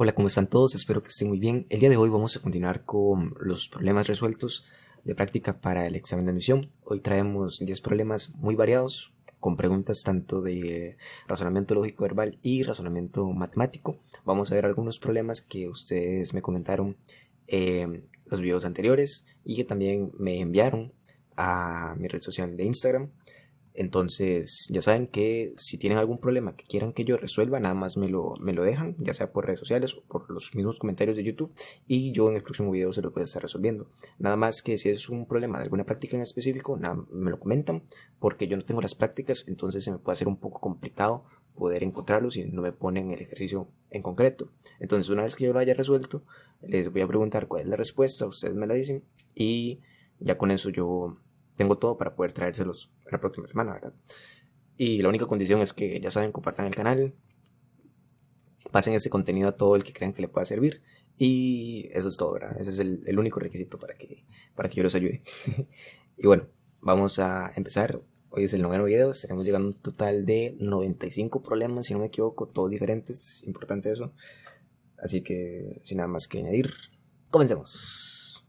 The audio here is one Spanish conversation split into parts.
Hola, ¿cómo están todos? Espero que estén muy bien. El día de hoy vamos a continuar con los problemas resueltos de práctica para el examen de admisión. Hoy traemos 10 problemas muy variados, con preguntas tanto de razonamiento lógico verbal y razonamiento matemático. Vamos a ver algunos problemas que ustedes me comentaron en los videos anteriores y que también me enviaron a mi red social de Instagram. Entonces ya saben que si tienen algún problema que quieran que yo resuelva, nada más me lo dejan, ya sea por redes sociales o por los mismos comentarios de YouTube, y yo en el próximo video se lo voy a estar resolviendo. Nada más que si es un problema de alguna práctica en específico, nada, me lo comentan, porque yo no tengo las prácticas, entonces se me puede hacer un poco complicado poder encontrarlos si no me ponen el ejercicio en concreto. Entonces una vez que yo lo haya resuelto, les voy a preguntar cuál es la respuesta, ustedes me la dicen y ya con eso yo tengo todo para poder traérselos la próxima semana, ¿verdad? Y la única condición es que, ya saben, compartan el canal, pasen ese contenido a todo el que crean que le pueda servir, y eso es todo, ¿verdad? Ese es el único requisito para que yo los ayude. Y bueno, vamos a empezar. Hoy es el 9º video, estaremos llegando a un total de 95 problemas, si no me equivoco, todos diferentes, importante eso. Así que, sin nada más que añadir, comencemos.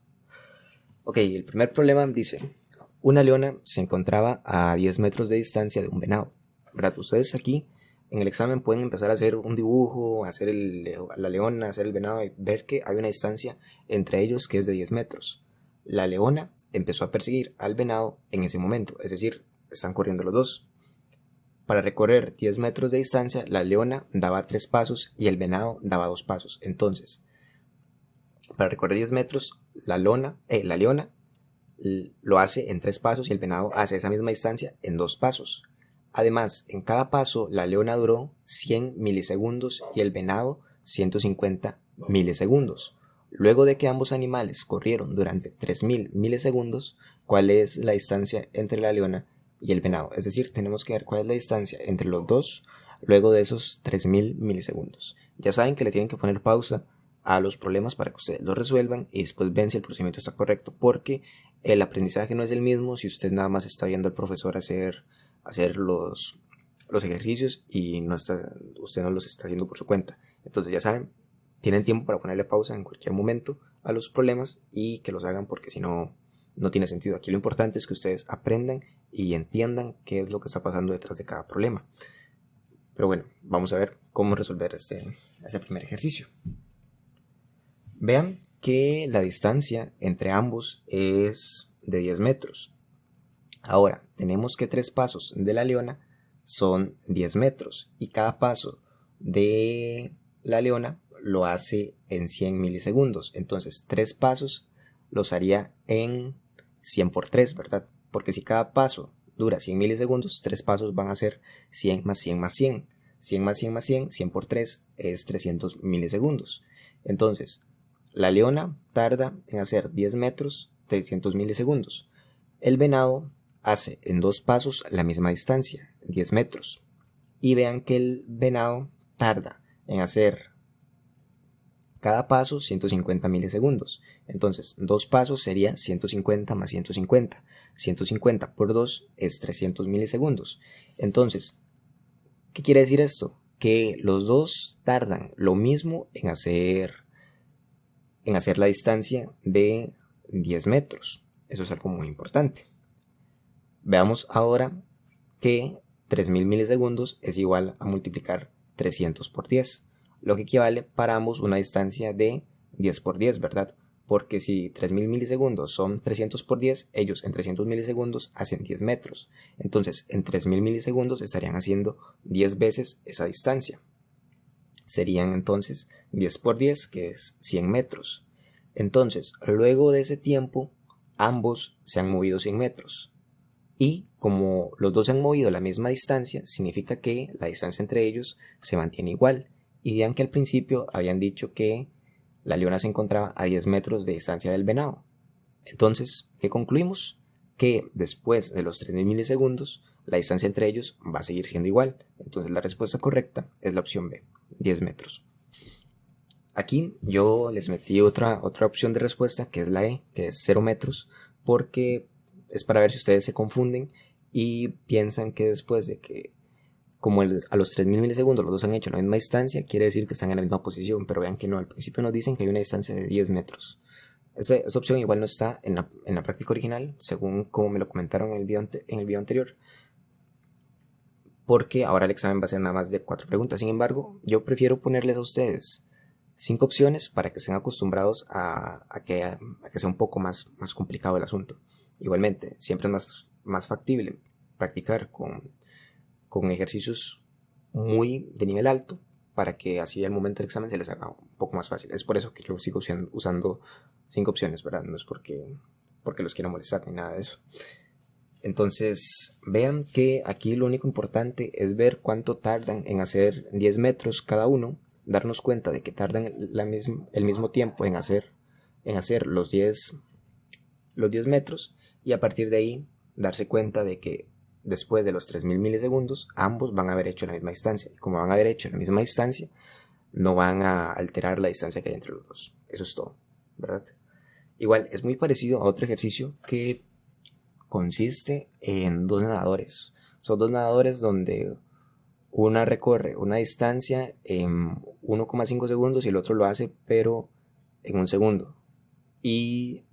Ok, el primer problema dice: una leona se encontraba a 10 metros de distancia de un venado, ¿verdad? Ustedes aquí en el examen pueden empezar a hacer un dibujo, hacer la leona, hacer el venado y ver que hay una distancia entre ellos que es de 10 metros. La leona empezó a perseguir al venado en ese momento, es decir, están corriendo los dos. Para recorrer 10 metros de distancia, la leona daba 3 pasos y el venado daba 2 pasos. Entonces, para recorrer 10 metros, la leona lo hace en 3 pasos y el venado hace esa misma distancia en 2 pasos. Además, en cada paso la leona duró 100 milisegundos y el venado 150 milisegundos. Luego de que ambos animales corrieron durante 3000 milisegundos, ¿cuál es la distancia entre la leona y el venado? Es decir, tenemos que ver cuál es la distancia entre los dos luego de esos 3000 milisegundos. Ya saben que le tienen que poner pausa a los problemas para que ustedes los resuelvan y después ven si el procedimiento está correcto, porque el aprendizaje no es el mismo si usted nada más está viendo al profesor hacer los ejercicios y usted no los está haciendo por su cuenta. Entonces ya saben, tienen tiempo para ponerle pausa en cualquier momento a los problemas y que los hagan, porque si no, no tiene sentido. Aquí lo importante es que ustedes aprendan y entiendan qué es lo que está pasando detrás de cada problema. Pero bueno, vamos a ver cómo resolver este primer ejercicio. Vean que la distancia entre ambos es de 10 metros. Ahora, tenemos que 3 pasos de la leona son 10 metros y cada paso de la leona lo hace en 100 milisegundos. Entonces, 3 pasos los haría en 100 por 3, ¿verdad? Porque si cada paso dura 100 milisegundos, 3 pasos van a ser 100 más 100 más 100. 100 más 100 más 100, 100 por 3 es 300 milisegundos. Entonces, la leona tarda en hacer 10 metros 300 milisegundos. El venado hace en 2 pasos la misma distancia, 10 metros. Y vean que el venado tarda en hacer cada paso 150 milisegundos. Entonces, 2 pasos sería 150 más 150. 150 por 2 es 300 milisegundos. Entonces, ¿qué quiere decir esto? Que los dos tardan lo mismo en hacer la distancia de 10 metros. Eso es algo muy importante. Veamos ahora que 3000 milisegundos es igual a multiplicar 300 por 10, lo que equivale para ambos una distancia de 10 por 10, ¿verdad? Porque si 3000 milisegundos son 300 por 10, ellos en 300 milisegundos hacen 10 metros. Entonces, en 3000 milisegundos estarían haciendo 10 veces esa distancia. Serían entonces 10 por 10, que es 100 metros. Entonces, luego de ese tiempo, ambos se han movido 100 metros. Y como los dos se han movido la misma distancia, significa que la distancia entre ellos se mantiene igual. Y vean que al principio habían dicho que la leona se encontraba a 10 metros de distancia del venado. Entonces, ¿qué concluimos? Que después de los 3000 milisegundos, la distancia entre ellos va a seguir siendo igual. Entonces la respuesta correcta es la opción B, 10 metros. Aquí yo les metí otra opción de respuesta, que es la E, que es 0 metros, porque es para ver si ustedes se confunden y piensan que después de que como a los 3000 milisegundos los dos han hecho la misma distancia, quiere decir que están en la misma posición, pero vean que no, al principio nos dicen que hay una distancia de 10 metros. Esa opción igual no está en la práctica original, según como me lo comentaron en el video anterior, porque ahora el examen va a ser nada más de 4 preguntas. Sin embargo, yo prefiero ponerles a ustedes 5 opciones para que estén acostumbrados a que sea un poco más complicado el asunto. Igualmente, siempre es más factible practicar con ejercicios muy de nivel alto para que así al momento del examen se les haga un poco más fácil. Es por eso que yo sigo usando 5 opciones, ¿verdad? No es porque los quiera molestar ni nada de eso. Entonces, vean que aquí lo único importante es ver cuánto tardan en hacer 10 metros cada uno, darnos cuenta de que tardan el mismo tiempo en hacer los 10 metros, y a partir de ahí darse cuenta de que después de los 3000 milisegundos ambos van a haber hecho la misma distancia, y como van a haber hecho la misma distancia no van a alterar la distancia que hay entre los dos. Eso es todo, ¿verdad? Igual es muy parecido a otro ejercicio que consiste en 2 nadadores. Son 2 nadadores donde una recorre una distancia en 1,5 segundos y el otro lo hace pero en 1 segundo. Y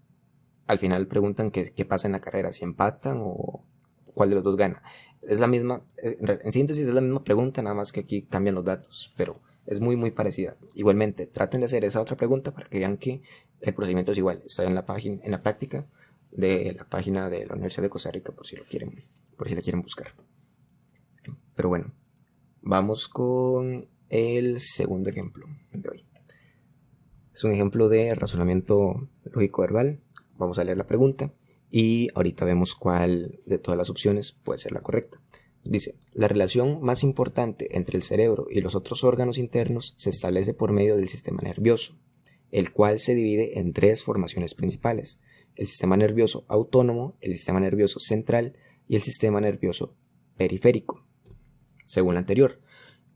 al final preguntan qué pasa en la carrera, si empatan o cuál de los dos gana. Es la misma, en síntesis es la misma pregunta, nada más que aquí cambian los datos, pero es muy parecida. Igualmente, traten de hacer esa otra pregunta para que vean que el procedimiento es igual. Está en la práctica de la página de la Universidad de Costa Rica, por si la quieren buscar. Pero bueno, vamos con el segundo ejemplo de hoy. Es un ejemplo de razonamiento lógico verbal. Vamos a leer la pregunta y ahorita vemos cuál de todas las opciones puede ser la correcta. Dice, la relación más importante entre el cerebro y los otros órganos internos se establece por medio del sistema nervioso, el cual se divide en 3 formaciones principales: el sistema nervioso autónomo, el sistema nervioso central y el sistema nervioso periférico. Según la anterior,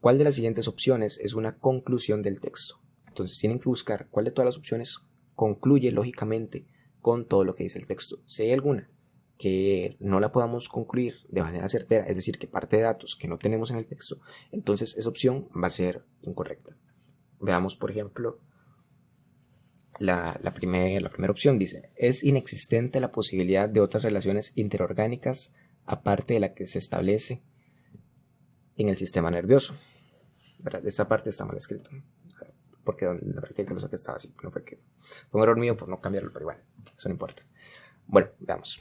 ¿cuál de las siguientes opciones es una conclusión del texto? Entonces tienen que buscar cuál de todas las opciones concluye lógicamente con todo lo que dice el texto. Si hay alguna que no la podamos concluir de manera certera, es decir, que parte de datos que no tenemos en el texto, entonces esa opción va a ser incorrecta. Veamos, por ejemplo, la primera opción dice, es inexistente la posibilidad de otras relaciones interorgánicas aparte de la que se establece en el sistema nervioso. ¿Verdad? Esta parte está mal escrita, porque la práctica lo saqué estaba así, no fue un error mío por no cambiarlo, pero igual, eso no importa. Bueno, veamos.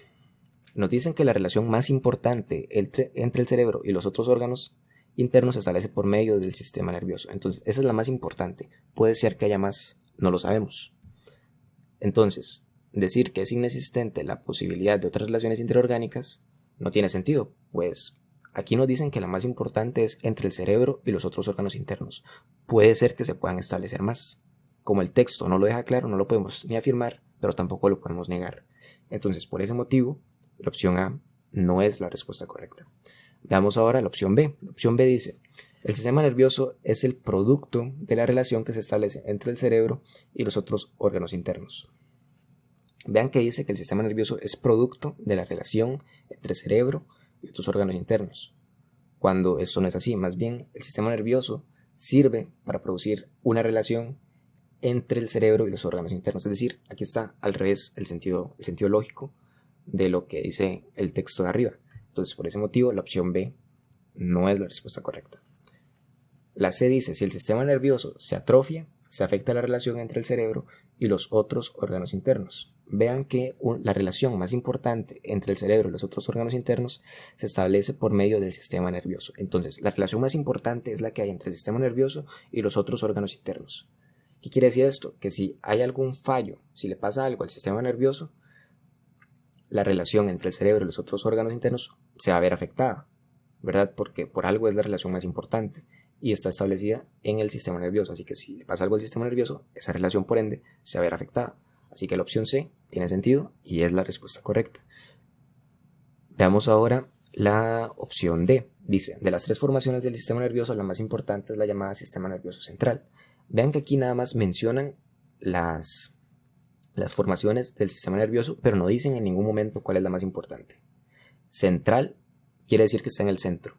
Nos dicen que la relación más importante entre el cerebro y los otros órganos internos se establece por medio del sistema nervioso. Entonces, esa es la más importante. Puede ser que haya más, no lo sabemos. Entonces, decir que es inexistente la posibilidad de otras relaciones interorgánicas no tiene sentido, pues aquí nos dicen que la más importante es entre el cerebro y los otros órganos internos. Puede ser que se puedan establecer más. Como el texto no lo deja claro, no lo podemos ni afirmar, pero tampoco lo podemos negar. Entonces, por ese motivo, la opción A no es la respuesta correcta. Veamos ahora la opción B. La opción B dice, el sistema nervioso es el producto de la relación que se establece entre el cerebro y los otros órganos internos. Vean que dice que el sistema nervioso es producto de la relación entre el cerebro y otros órganos internos, cuando esto no es así. Más bien, el sistema nervioso sirve para producir una relación entre el cerebro y los órganos internos. Es decir, aquí está al revés el sentido lógico de lo que dice el texto de arriba. Entonces, por ese motivo, la opción B no es la respuesta correcta. La C dice, si el sistema nervioso se atrofia, se afecta la relación entre el cerebro y los otros órganos internos. Vean que la relación más importante entre el cerebro y los otros órganos internos se establece por medio del sistema nervioso. Entonces, la relación más importante es la que hay entre el sistema nervioso y los otros órganos internos. ¿Qué quiere decir esto? Que si hay algún fallo, si le pasa algo al sistema nervioso, la relación entre el cerebro y los otros órganos internos se va a ver afectada, ¿verdad? Porque por algo es la relación más importante y está establecida en el sistema nervioso. Así que si le pasa algo al sistema nervioso, esa relación por ende se va a ver afectada. Así que la opción C tiene sentido y es la respuesta correcta. Veamos ahora la opción D. Dice, de las 3 formaciones del sistema nervioso, la más importante es la llamada sistema nervioso central. Vean que aquí nada más mencionan las formaciones del sistema nervioso, pero no dicen en ningún momento cuál es la más importante. Central quiere decir que está en el centro,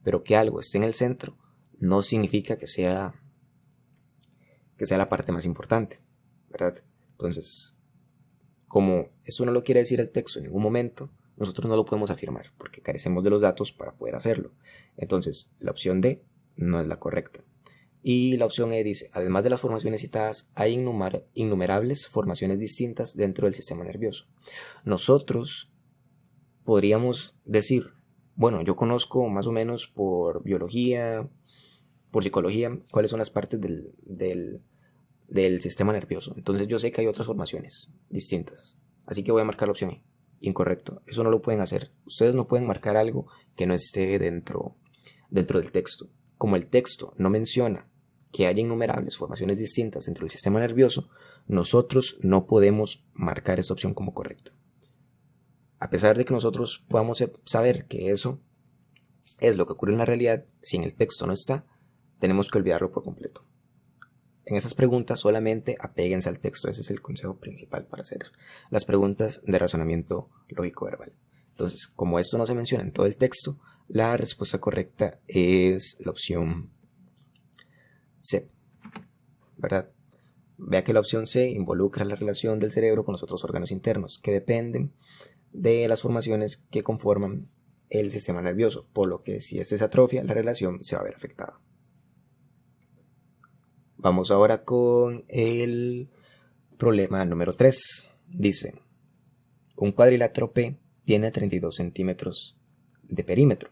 pero que algo esté en el centro no significa que sea la parte más importante, ¿verdad? Entonces, como esto no lo quiere decir el texto en ningún momento, nosotros no lo podemos afirmar porque carecemos de los datos para poder hacerlo. Entonces, la opción D no es la correcta. Y la opción E dice, además de las formaciones citadas, hay innumerables formaciones distintas dentro del sistema nervioso. Nosotros podríamos decir, bueno, yo conozco más o menos por biología, por psicología, cuáles son las partes del sistema nervioso. Entonces yo sé que hay otras formaciones distintas. Así que voy a marcar la opción E. Incorrecto. Eso no lo pueden hacer. Ustedes no pueden marcar algo que no esté dentro del texto. Como el texto no menciona que haya innumerables formaciones distintas dentro del sistema nervioso, nosotros no podemos marcar esta opción como correcta. A pesar de que nosotros podamos saber que eso es lo que ocurre en la realidad, si en el texto no está, tenemos que olvidarlo por completo. En esas preguntas solamente apéguense al texto. Ese es el consejo principal para hacer las preguntas de razonamiento lógico verbal. Entonces, como esto no se menciona en todo el texto, la respuesta correcta es la opción C, ¿verdad? Vea que la opción C involucra la relación del cerebro con los otros órganos internos que dependen de las formaciones que conforman el sistema nervioso, por lo que si este se atrofia, la relación se va a ver afectada. Vamos ahora con el problema número 3. Dice, un cuadrilátero P tiene 32 centímetros de perímetro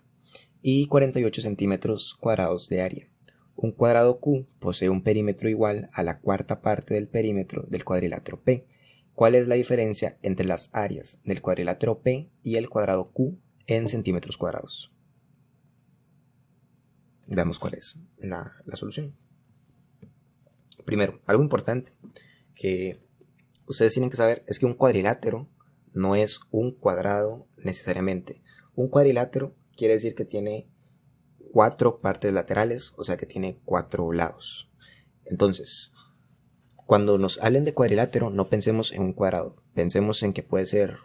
y 48 centímetros cuadrados de área. Un cuadrado Q posee un perímetro igual a la cuarta parte del perímetro del cuadrilátero P. ¿Cuál es la diferencia entre las áreas del cuadrilátero P y el cuadrado Q en centímetros cuadrados? Veamos cuál es la solución. Primero, algo importante que ustedes tienen que saber es que un cuadrilátero no es un cuadrado necesariamente. Un cuadrilátero quiere decir que tiene 4 partes laterales, o sea que tiene 4 lados. Entonces, cuando nos hablen de cuadrilátero, no pensemos en un cuadrado. Pensemos en que puede ser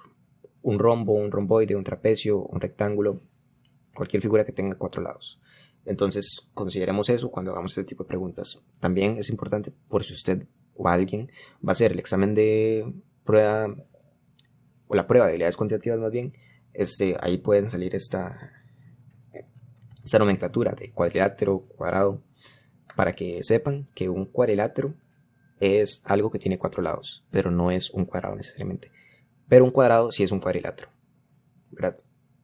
un rombo, un romboide, un trapecio, un rectángulo, cualquier figura que tenga 4 lados. Entonces, consideremos eso cuando hagamos este tipo de preguntas. También es importante por si usted o alguien va a hacer el examen de prueba, o la prueba de habilidades cuantitativas más bien, ahí pueden salir esta nomenclatura de cuadrilátero, cuadrado, para que sepan que un cuadrilátero es algo que tiene 4 lados, pero no es un cuadrado necesariamente. Pero un cuadrado sí es un cuadrilátero, ¿verdad?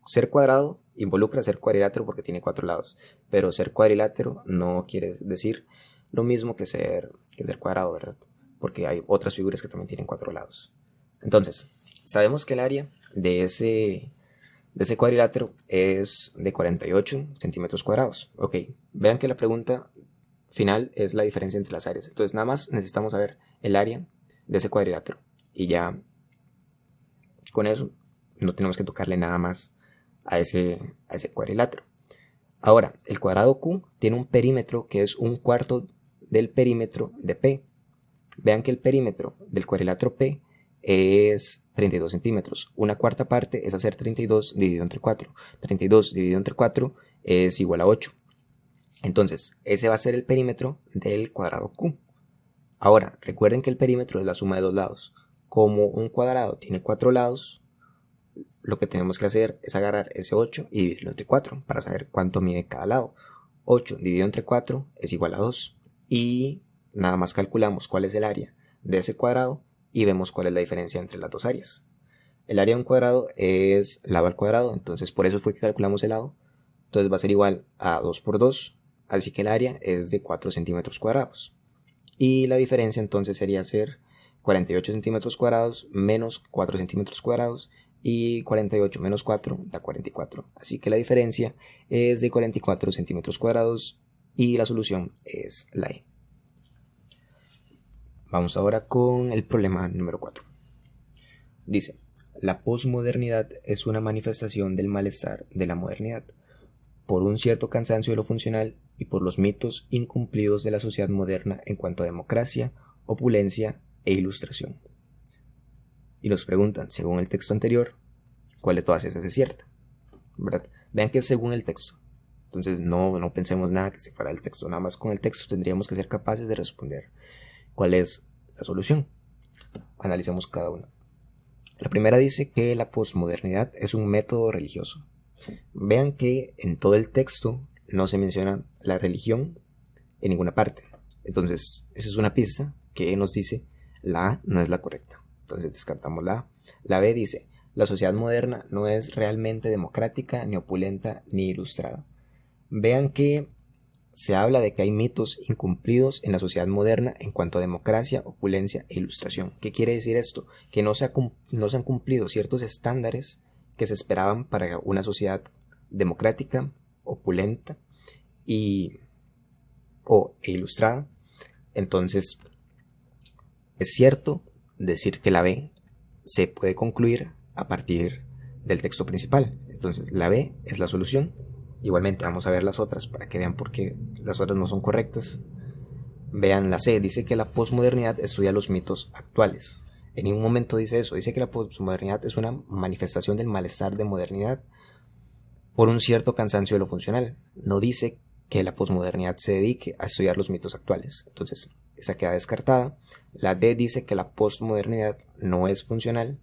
Ser cuadrado involucra ser cuadrilátero porque tiene 4 lados, pero ser cuadrilátero no quiere decir lo mismo que ser cuadrado, ¿verdad? Porque hay otras figuras que también tienen 4 lados. Entonces, sabemos que el área de ese cuadrilátero es de 48 centímetros cuadrados. Ok, vean que la pregunta final es la diferencia entre las áreas. Entonces, nada más necesitamos saber el área de ese cuadrilátero. Y ya con eso no tenemos que tocarle nada más a ese cuadrilátero. Ahora, el cuadrado Q tiene un perímetro que es un cuarto del perímetro de P. Vean que el perímetro del cuadrilátero P es 32 centímetros. Una cuarta parte es hacer 32 dividido entre 4. 32 dividido entre 4 es igual a 8. Entonces, ese va a ser el perímetro del cuadrado Q. Ahora, recuerden que el perímetro es la suma de 2 lados. Como un cuadrado tiene 4 lados, lo que tenemos que hacer es agarrar ese 8 y dividirlo entre 4 para saber cuánto mide cada lado. 8 dividido entre 4 es igual a 2. Y nada más calculamos cuál es el área de ese cuadrado y vemos cuál es la diferencia entre las dos áreas. El área de un cuadrado es lado al cuadrado, entonces por eso fue que calculamos el lado. Entonces va a ser igual a 2 por 2, así que el área es de 4 centímetros cuadrados. Y la diferencia entonces sería ser 48 centímetros cuadrados menos 4 centímetros cuadrados, y 48 menos 4 da 44. Así que la diferencia es de 44 centímetros cuadrados y la solución es la E. Vamos ahora con el problema número 4. Dice, la posmodernidad es una manifestación del malestar de la modernidad, por un cierto cansancio de lo funcional y por los mitos incumplidos de la sociedad moderna en cuanto a democracia, opulencia e ilustración. Y nos preguntan, según el texto anterior, ¿cuál de todas esas es cierta? ¿Verdad? Vean que es según el texto. Entonces no pensemos nada que si fuera el texto. Nada más con el texto tendríamos que ser capaces de responder cuál es la solución. Analicemos cada una. La primera dice que la posmodernidad es un método religioso. Vean que en todo el texto no se menciona la religión en ninguna parte. Entonces, esa es una pista que nos dice la A no es la correcta. Entonces descartamos la A. La B dice, la sociedad moderna no es realmente democrática, ni opulenta, ni ilustrada. Vean que se habla de que hay mitos incumplidos en la sociedad moderna en cuanto a democracia, opulencia e ilustración. ¿Qué quiere decir esto? Que no se han cumplido ciertos estándares que se esperaban para una sociedad democrática, opulenta e ilustrada. Entonces, es cierto decir que la B se puede concluir a partir del texto principal. Entonces, la B es la solución. Igualmente vamos a ver las otras para que vean por qué las otras no son correctas. Vean la C, dice que la posmodernidad estudia los mitos actuales. En ningún momento dice eso, dice que la posmodernidad es una manifestación del malestar de modernidad por un cierto cansancio de lo funcional. No dice que la posmodernidad se dedique a estudiar los mitos actuales. Entonces, esa queda descartada. La D dice que la posmodernidad no es funcional.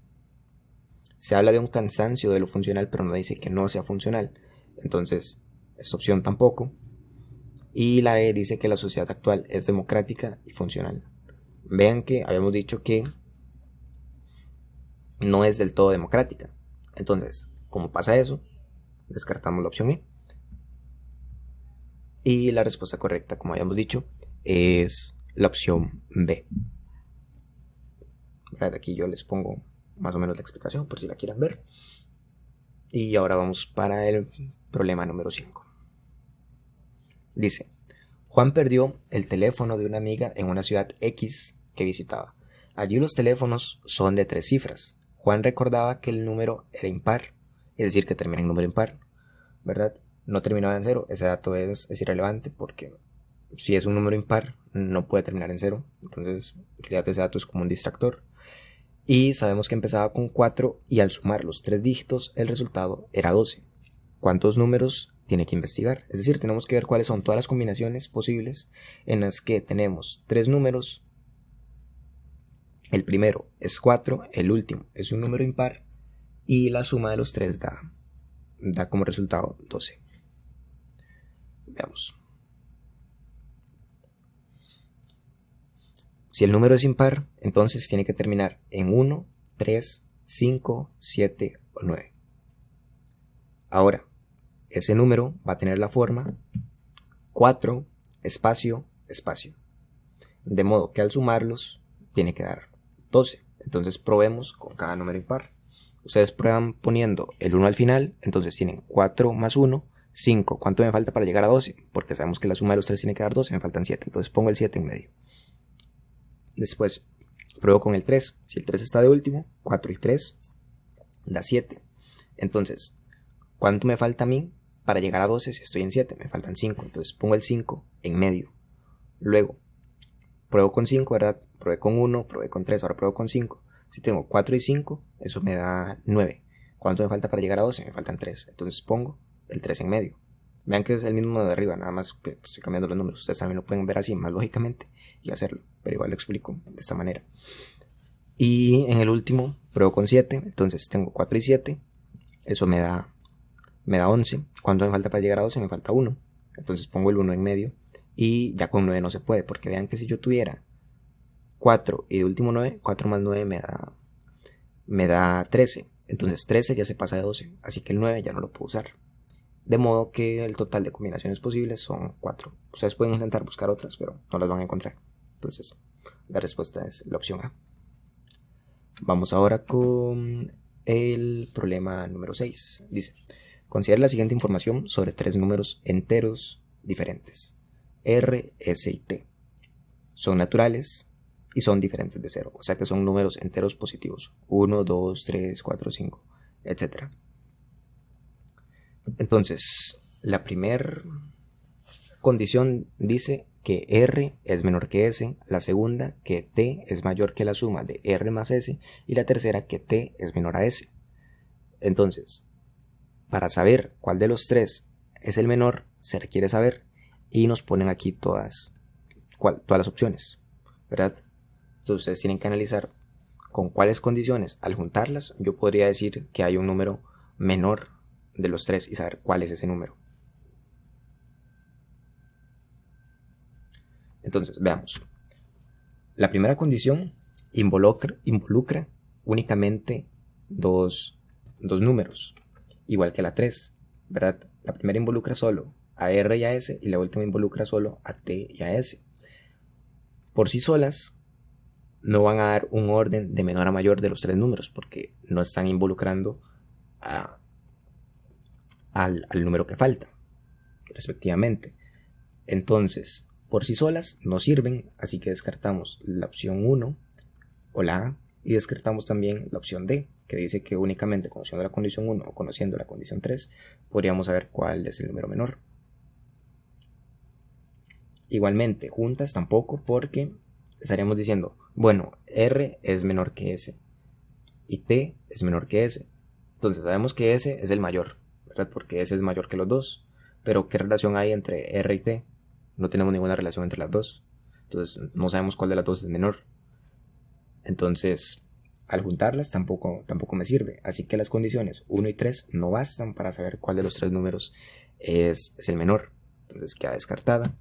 Se habla de un cansancio de lo funcional, pero no dice que no sea funcional. Entonces, esta opción tampoco. Y la E dice que la sociedad actual es democrática y funcional. Vean que habíamos dicho que no es del todo democrática. Entonces, como pasa eso, descartamos la opción E. Y la respuesta correcta, como habíamos dicho, es la opción B. Aquí yo les pongo más o menos la explicación por si la quieren ver. Y ahora vamos para el problema número 5. Dice, Juan perdió el teléfono de una amiga en una ciudad X que visitaba. Allí los teléfonos son de 3 cifras. Juan recordaba que el número era impar, es decir, que termina en número impar, ¿verdad? No terminaba en 0. Ese dato es irrelevante porque si es un número impar no puede terminar en 0. Entonces, en realidad ese dato es como un distractor. Y sabemos que empezaba con 4 y al sumar los 3 dígitos el resultado era 12. ¿Cuántos números tiene que investigar? Es decir, tenemos que ver cuáles son todas las combinaciones posibles en las que tenemos 3 números. El primero es 4, el último es un número impar y la suma de los 3 da como resultado 12. Veamos. Si el número es impar, entonces tiene que terminar en 1, 3, 5, 7 o 9. Ahora, ese número va a tener la forma 4, espacio, espacio. De modo que al sumarlos tiene que dar 12. Entonces probemos con cada número impar. Ustedes prueban poniendo el 1 al final, entonces tienen 4 más 1, 5. ¿Cuánto me falta para llegar a 12? Porque sabemos que la suma de los 3 tiene que dar 12, me faltan 7. Entonces pongo el 7 en medio. Después pruebo con el 3. Si el 3 está de último, 4 y 3 da 7. Entonces, ¿cuánto me falta a mí para llegar a 12 si estoy en 7? Me faltan 5. Entonces pongo el 5 en medio. Luego, pruebo con 5, ¿verdad? Probé con 1, probé con 3, ahora pruebo con 5. Si tengo 4 y 5, eso me da 9. ¿Cuánto me falta para llegar a 12? Me faltan 3. Entonces pongo el 3 en medio. Vean que es el mismo de arriba, nada más que estoy cambiando los números. Ustedes también lo pueden ver así, más lógicamente, y hacerlo. Pero igual lo explico de esta manera. Y en el último, pruebo con 7. Entonces tengo 4 y 7. Eso me da 11. ¿Cuánto me falta para llegar a 12? Me falta 1. Entonces pongo el 1 en medio. Y ya con 9 no se puede, porque vean que si yo tuviera 4 y de último 9, 4 más 9 me da 13. Entonces 13 ya se pasa de 12. Así que el 9 ya no lo puedo usar. De modo que el total de combinaciones posibles son 4. Ustedes pueden intentar buscar otras, pero no las van a encontrar. Entonces, la respuesta es la opción A. Vamos ahora con el problema número 6. Dice, considera la siguiente información sobre 3 números enteros diferentes. R, S y T. Son naturales y son diferentes de 0. O sea que son números enteros positivos. 1, 2, 3, 4, 5, etc. Entonces, la primera condición dice que R es menor que S, la segunda que T es mayor que la suma de R más S y la tercera que T es menor a S. Entonces, para saber cuál de los 3 es el menor, se requiere saber, y nos ponen aquí todas las opciones, ¿verdad? Entonces ustedes tienen que analizar con cuáles condiciones, al juntarlas, yo podría decir que hay un número menor de los tres y saber cuál es ese número. Entonces, veamos. La primera condición involucra únicamente dos números, igual que la 3, ¿verdad? La primera involucra solo a R y a S y la última involucra solo a T y a S. Por sí solas no van a dar un orden de menor a mayor de los tres números porque no están involucrando al número que falta, respectivamente. Entonces, por sí solas no sirven, así que descartamos la opción 1 o la A y descartamos también la opción D, que dice que únicamente conociendo la condición 1 o conociendo la condición 3 podríamos saber cuál es el número menor. Igualmente, juntas tampoco, porque estaríamos diciendo, bueno, R es menor que S y T es menor que S. Entonces sabemos que S es el mayor, ¿verdad? Porque S es mayor que los dos. Pero ¿qué relación hay entre R y T? No tenemos ninguna relación entre las dos. Entonces no sabemos cuál de las dos es menor. Entonces, al juntarlas tampoco me sirve. Así que las condiciones 1 y 3 no bastan para saber cuál de los tres números es el menor. Entonces queda descartada.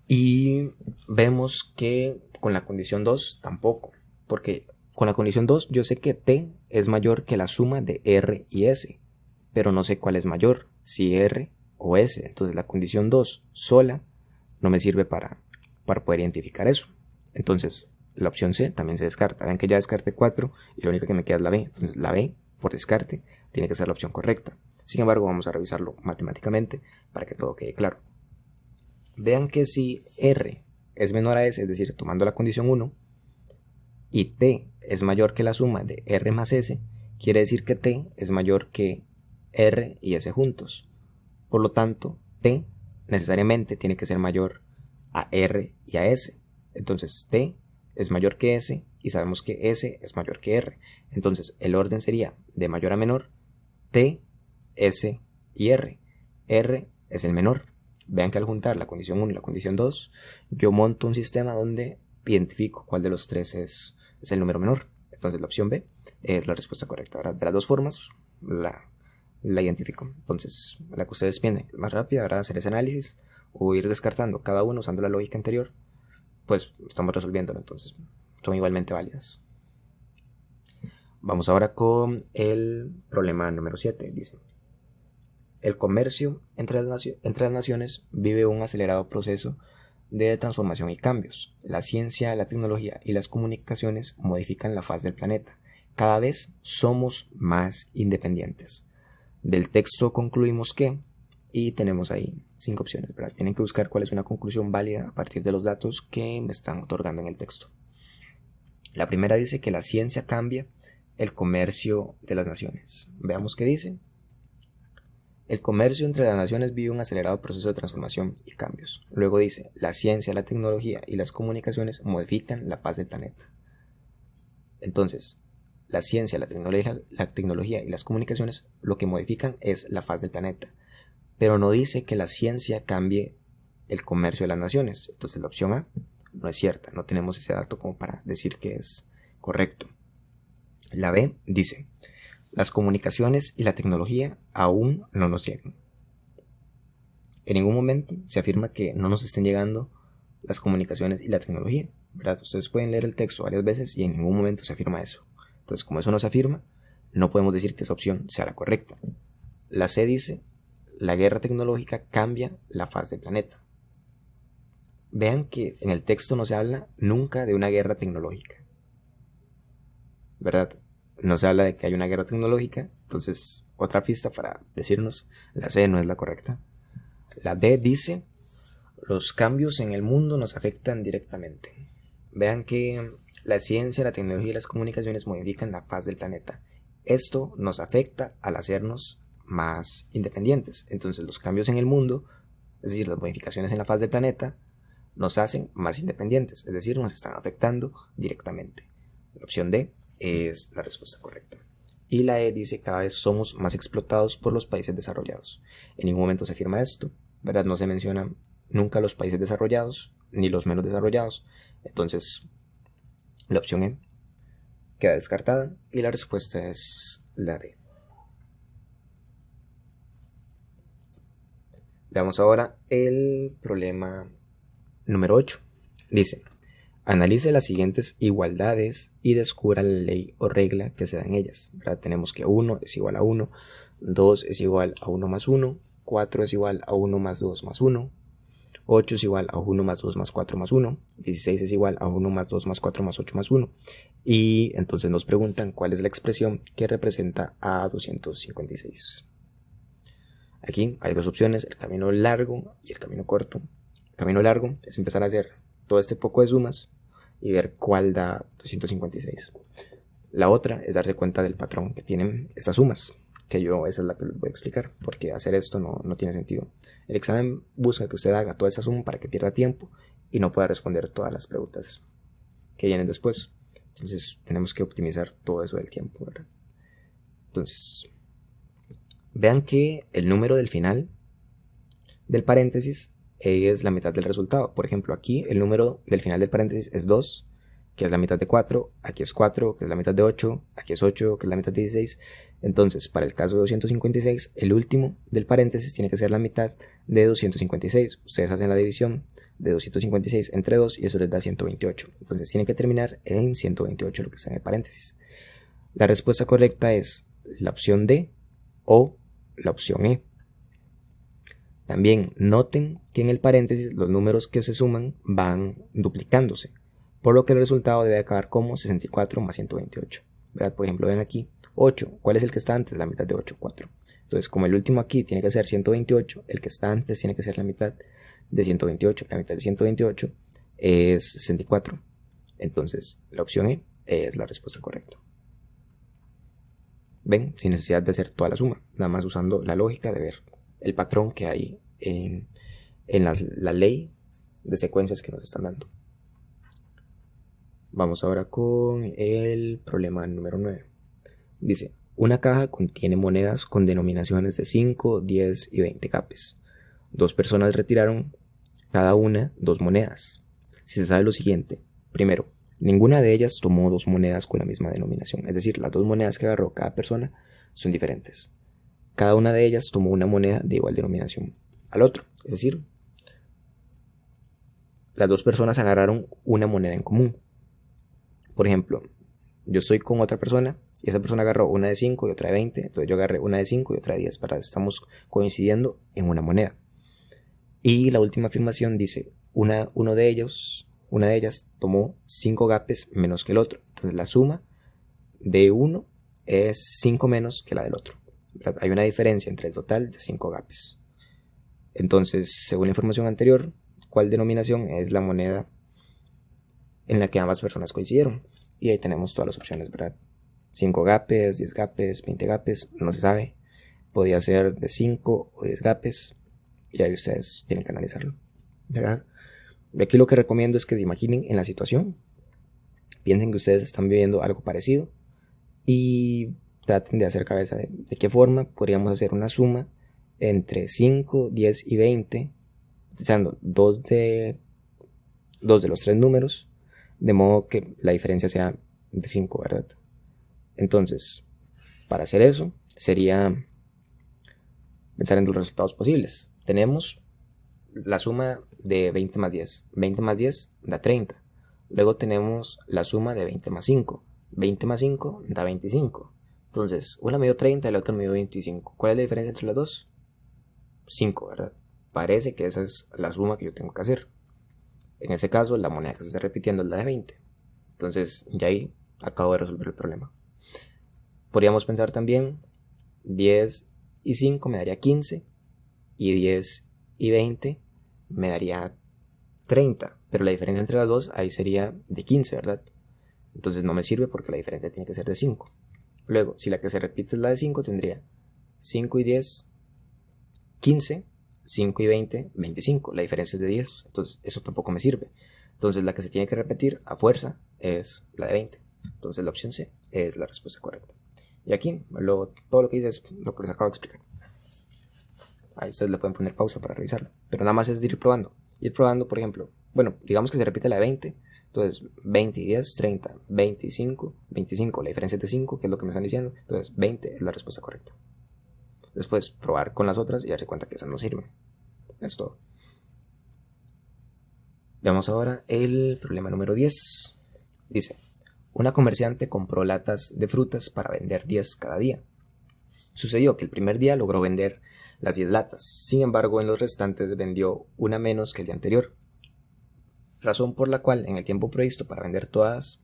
Y vemos que con la condición 2 tampoco. Porque con la condición 2 yo sé que T es mayor que la suma de R y S. Pero no sé cuál es mayor, si R o S. Entonces la condición 2 sola no me sirve para poder identificar eso. Entonces la opción C también se descarta. Ven que ya descarté 4 y lo único que me queda es la B. Entonces la B, por descarte, tiene que ser la opción correcta. Sin embargo, vamos a revisarlo matemáticamente para que todo quede claro. Vean que si R es menor a S, es decir, tomando la condición 1, y T es mayor que la suma de R más S, quiere decir que T es mayor que R y S juntos. Por lo tanto, T necesariamente tiene que ser mayor a R y a S. Entonces T es mayor que S y sabemos que S es mayor que R. Entonces el orden sería de mayor a menor, T, S y R. R es el menor. Vean que al juntar la condición 1 y la condición 2, yo monto un sistema donde identifico cuál de los tres es el número menor. Entonces la opción B es la respuesta correcta, ¿verdad? De las dos formas la identifico. Entonces la que ustedes piensen es más rápida, ¿verdad? Hacer ese análisis o ir descartando cada uno usando la lógica anterior, pues estamos resolviéndolo. Entonces son igualmente válidas. Vamos ahora con el problema número 7. Dice: el comercio entre las naciones vive un acelerado proceso de transformación y cambios. La ciencia, la tecnología y las comunicaciones modifican la faz del planeta. Cada vez somos más independientes. Del texto concluimos que, y tenemos ahí 5 opciones, ¿verdad? Tienen que buscar cuál es una conclusión válida a partir de los datos que me están otorgando en el texto. La primera dice que la ciencia cambia el comercio de las naciones. Veamos qué dice. El comercio entre las naciones vive un acelerado proceso de transformación y cambios. Luego dice, la ciencia, la tecnología y las comunicaciones modifican la paz del planeta. Entonces, la ciencia, la tecnología y las comunicaciones lo que modifican es la faz del planeta. Pero no dice que la ciencia cambie el comercio de las naciones. Entonces la opción A no es cierta. No tenemos ese dato como para decir que es correcto. La B dice, las comunicaciones y la tecnología aún no nos llegan. En ningún momento se afirma que no nos estén llegando las comunicaciones y la tecnología, ¿verdad? Ustedes pueden leer el texto varias veces y en ningún momento se afirma eso. Entonces, como eso no se afirma, no podemos decir que esa opción sea la correcta. La C dice, la guerra tecnológica cambia la faz del planeta. Vean que en el texto no se habla nunca de una guerra tecnológica, ¿verdad? No se habla de que hay una guerra tecnológica. Entonces, otra pista para decirnos, la C no es la correcta. La D dice, los cambios en el mundo nos afectan directamente. Vean que la ciencia, la tecnología y las comunicaciones modifican la faz del planeta. Esto nos afecta al hacernos más independientes. Entonces, los cambios en el mundo, es decir, las modificaciones en la faz del planeta, nos hacen más independientes. Es decir, nos están afectando directamente. La opción D es la respuesta correcta. Y la E dice cada vez somos más explotados por los países desarrollados. En ningún momento se afirma esto, ¿verdad? No se menciona nunca los países desarrollados ni los menos desarrollados. Entonces la opción E queda descartada y la respuesta es la D. Veamos ahora el problema número 8. Dice, analice las siguientes igualdades y descubra la ley o regla que se da en ellas. ¿Verdad? Tenemos que 1 es igual a 1, 2 es igual a 1 más 1, 4 es igual a 1 más 2 más 1, 8 es igual a 1 más 2 más 4 más 1, 16 es igual a 1 más 2 más 4 más 8 más 1. Y entonces nos preguntan cuál es la expresión que representa a 256. Aquí hay dos opciones, el camino largo y el camino corto. El camino largo es empezar a hacer todo este poco de sumas y ver cuál da 256. La otra es darse cuenta del patrón que tienen estas sumas, que esa es la que les voy a explicar, porque hacer esto no tiene sentido. El examen busca que usted haga toda esa suma para que pierda tiempo y no pueda responder todas las preguntas que vienen después. Entonces tenemos que optimizar todo eso del tiempo, ¿verdad? Entonces, vean que el número del final del paréntesis es la mitad del resultado. Por ejemplo, aquí el número del final del paréntesis es 2, que es la mitad de 4, aquí es 4, que es la mitad de 8, aquí es 8, que es la mitad de 16. Entonces, para el caso de 256, el último del paréntesis tiene que ser la mitad de 256. Ustedes hacen la división de 256 entre 2 y eso les da 128. Entonces, tiene que terminar en 128 lo que está en el paréntesis. La respuesta correcta es la opción D o la opción E. También noten que en el paréntesis los números que se suman van duplicándose, por lo que el resultado debe acabar como 64 más 128. ¿Verdad? Por ejemplo, ven aquí 8. ¿Cuál es el que está antes? La mitad de 8, 4. Entonces, como el último aquí tiene que ser 128, el que está antes tiene que ser la mitad de 128. La mitad de 128 es 64. Entonces, la opción E es la respuesta correcta. ¿Ven? Sin necesidad de hacer toda la suma, nada más usando la lógica de ver el patrón que hay en la ley de secuencias que nos están dando. Vamos ahora con el problema número 9. Dice, una caja contiene monedas con denominaciones de 5, 10 y 20 capes. Dos personas retiraron cada una 2 monedas. Si se sabe lo siguiente, primero, ninguna de ellas tomó 2 monedas con la misma denominación, es decir, las 2 monedas que agarró cada persona son diferentes. Cada una de ellas tomó una moneda de igual denominación al otro, es decir, las 2 personas agarraron una moneda en común. Por ejemplo, yo estoy con otra persona y esa persona agarró una de 5 y otra de 20, entonces yo agarré una de 5 y otra de 10, estamos coincidiendo en una moneda. Y la última afirmación dice, una de ellas tomó 5 gapes menos que el otro. Entonces la suma de uno es 5 menos que la del otro. Hay una diferencia entre el total de 5 gapes. Entonces, según la información anterior, ¿cuál denominación es la moneda en la que ambas personas coincidieron? Y ahí tenemos todas las opciones, ¿verdad? 5 gapes, 10 gapes, 20 gapes, no se sabe. Podía ser de 5 o 10 gapes. Y ahí ustedes tienen que analizarlo, ¿verdad? Y aquí lo que recomiendo es que se imaginen en la situación. Piensen que ustedes están viviendo algo parecido y traten de hacer cabeza de qué forma podríamos hacer una suma entre 5, 10 y 20, utilizando dos de los 3 números, de modo que la diferencia sea de 5, ¿verdad? Entonces, para hacer eso, sería pensar en los resultados posibles. Tenemos la suma de 20 más 10. 20 más 10 da 30. Luego tenemos la suma de 20 más 5. 20 más 5 da 25. Entonces, una me dio 30 y la otra me dio 25. ¿Cuál es la diferencia entre las dos? 5, ¿verdad? Parece que esa es la suma que yo tengo que hacer. En ese caso, la moneda que se está repitiendo es la de 20. Entonces, ya ahí acabo de resolver el problema. Podríamos pensar también, 10 y 5 me daría 15. Y 10 y 20 me daría 30. Pero la diferencia entre las dos ahí sería de 15, ¿verdad? Entonces no me sirve porque la diferencia tiene que ser de 5. Luego, si la que se repite es la de 5, tendría 5 y 10, 15, 5 y 20, 25. La diferencia es de 10, entonces eso tampoco me sirve. Entonces la que se tiene que repetir a fuerza es la de 20. Entonces la opción C es la respuesta correcta. Y aquí, todo lo que dice es lo que les acabo de explicar. Ahí ustedes le pueden poner pausa para revisarlo. Pero nada más es de ir probando. Ir probando, por ejemplo, bueno, digamos que se repite la de 20. Entonces, 20 y 10, 30, 25, 25. La diferencia es de 5, que es lo que me están diciendo. Entonces, 20 es la respuesta correcta. Después, probar con las otras y darse cuenta que esas no sirven. Es todo. Veamos ahora el problema número 10. Dice, una comerciante compró latas de frutas para vender 10 cada día. Sucedió que el primer día logró vender las 10 latas, sin embargo en los restantes vendió una menos que el día anterior, razón por la cual en el tiempo previsto para vender todas,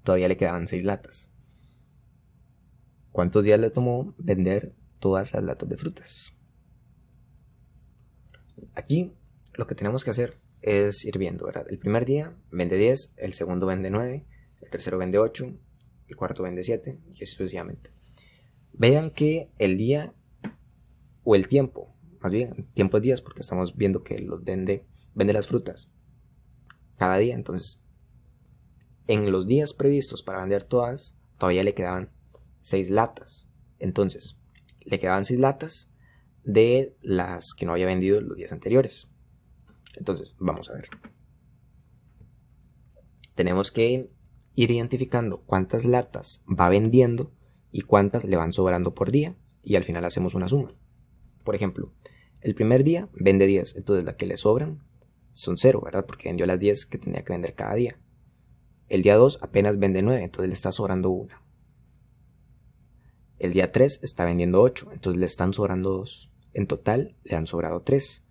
todavía le quedaban 6 latas. ¿Cuántos días le tomó vender todas las latas de frutas? Aquí lo que tenemos que hacer es ir viendo, ¿verdad? El primer día vende 10, el segundo vende 9, el tercero vende 8, el cuarto vende 7 y así sucesivamente. Vean que el día o el tiempo, más bien tiempo es días porque estamos viendo que los vende las frutas cada día. Entonces en los días previstos para vender todas todavía le quedaban 6 latas. Entonces le quedaban 6 latas de las que no había vendido los días anteriores. Entonces vamos a ver, tenemos que ir identificando cuántas latas va vendiendo y cuántas le van sobrando por día y al final hacemos una suma. Por ejemplo, el primer día vende 10, entonces la que le sobran son 0, ¿verdad? Porque vendió las 10 que tenía que vender cada día. El día 2 apenas vende 9, entonces le está sobrando 1. El día 3 está vendiendo 8, entonces le están sobrando 2. En total le han sobrado 3.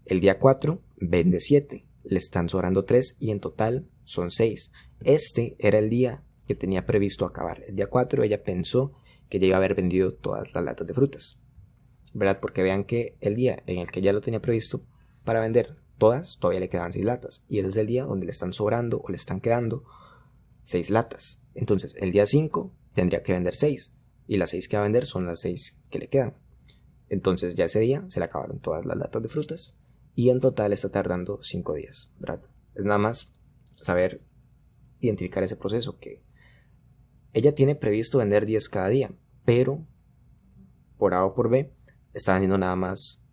El día 4 vende 7, le están sobrando 3 y en total son 6. Este era el día que tenía previsto acabar. El día 4 ella pensó que ya iba a haber vendido todas las latas de frutas, ¿verdad? Porque vean que el día en el que ya lo tenía previsto para vender todas, todavía le quedaban 6 latas. Y ese es el día donde le están sobrando o le están quedando 6 latas. Entonces el día 5 tendría que vender 6. Y las 6 que va a vender son las 6 que le quedan. Entonces ya ese día se le acabaron todas las latas de frutas. Y en total está tardando 5 días, ¿verdad? Es nada más saber identificar ese proceso, que ella tiene previsto vender 10 cada día, pero por A o por B está vendiendo nada más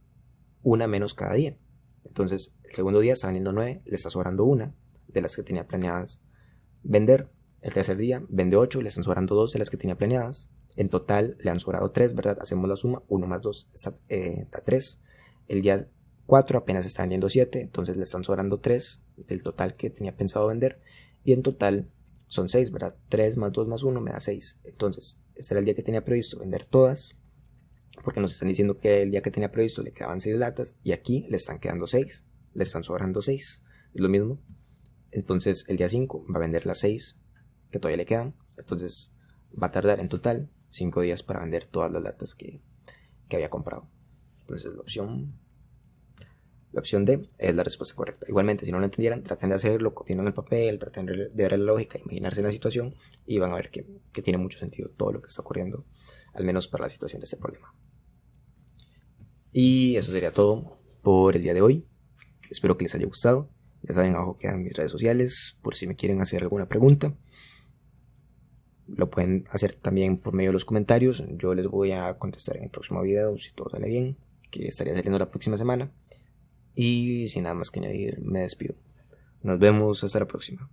una menos cada día. Entonces el segundo día está vendiendo 9, le está sobrando una de las que tenía planeadas vender. El tercer día vende 8, le están sobrando 2 de las que tenía planeadas. En total le han sobrado 3, ¿verdad? Hacemos la suma, 1 más 2 da 3. El día 4 apenas está vendiendo 7, entonces le están sobrando 3 del total que tenía pensado vender. Y en total son 6, ¿verdad? 3 más 2 más 1 me da 6. Entonces ese era el día que tenía previsto vender todas, porque nos están diciendo que el día que tenía previsto le quedaban 6 latas y aquí le están quedando 6, le están sobrando 6. Es lo mismo. Entonces el día 5 va a vender las 6 que todavía le quedan. Entonces va a tardar en total 5 días para vender todas las latas que había comprado. Entonces la opción D es la respuesta correcta. Igualmente, si no lo entendieran, traten de hacerlo, copien en el papel, traten de ver la lógica, imaginarse la situación y van a ver que tiene mucho sentido todo lo que está ocurriendo, al menos para la situación de este problema. Y eso sería todo por el día de hoy. Espero que les haya gustado. Ya saben, abajo quedan mis redes sociales por si me quieren hacer alguna pregunta. Lo pueden hacer también por medio de los comentarios. Yo les voy a contestar en el próximo video si todo sale bien, que estaría saliendo la próxima semana. Y sin nada más que añadir, me despido. Nos vemos hasta la próxima.